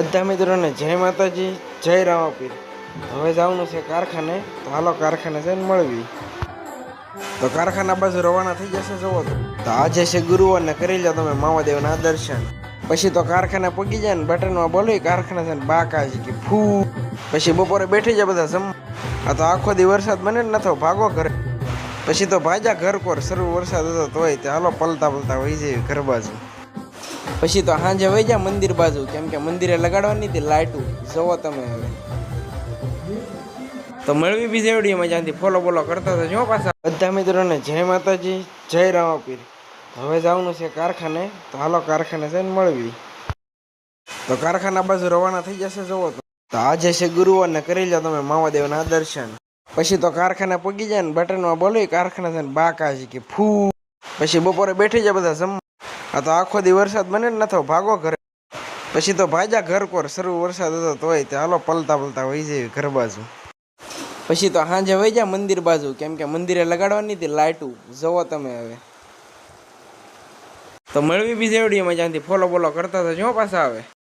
બધા મિત્રોને જય માતાજી, જય રામાપીર। હવે જવાનું છે કારખાને, તો હાલો કારખાને જઈને મળવી। તો કારખાના બાજુ રવાના થઈ જશે જવો તો આજે છે ગુરુવાર ને કરી લો તમે મામાદેવના દર્શન। પછી તો કારખાને પગી જાય ને બટનમાં બોલી કારખાને છે ને બાકાજી કે ફૂ। પછી બપોરે બેઠી જાય બધા જમ। આ તો આખો દી વરસાદ બને ને નથો ભાગો ઘરે। પછી તો ભાજા ઘર કોર શરૂ વરસાદ હતો તોય તે હાલો પલતા પલતા વહી જાય ઘર બાજુ। પછી તો સાંજે વહી જા મંદિર બાજુ, કેમ કે મંદિરે લગાડવાની હતી લાઇટું, જોવો તમે હવે। તો મળવી બીજી વિડીયોમાં જ્યાંથી ફોલો બોલો કરતા હતા જો પાછા બધા મિત્રોને જય માતાજી, જય રામાપીર। હવે જવાનું છે કારખાને, તો હાલો કારખાને જઈને મળવી। તો કારખાના બાજુ રવાના થઈ જશે જવો તો આજે છે ગુરુવાર ને કરી લો તમે મામાદેવના દર્શન। પછી તો કારખાને પગી જાય ને બટનમાં બોલી કારખાને છે ને બાકાજી કે ફૂ। પછી બપોરે બેઠી જાય બધા જમ। આ તો આખો દી વરસાદ બને ને નથો ભાગો ઘરે। પછી તો ભાજા ઘર કોર શરૂ વરસાદ હતો તોય તે હાલો પલતા પલતા વહી જાય ઘર બાજુ। પછી તો સાંજે વહી જા મંદિર બાજુ, કેમ કે મંદિરે લગાડવાની હતી લાઇટું, જોવો તમે હવે। તો મળવી બીજી વિડીયોમાં જ્યાંથી ફોલો બોલો કરતા હતા જો પાછા આવે।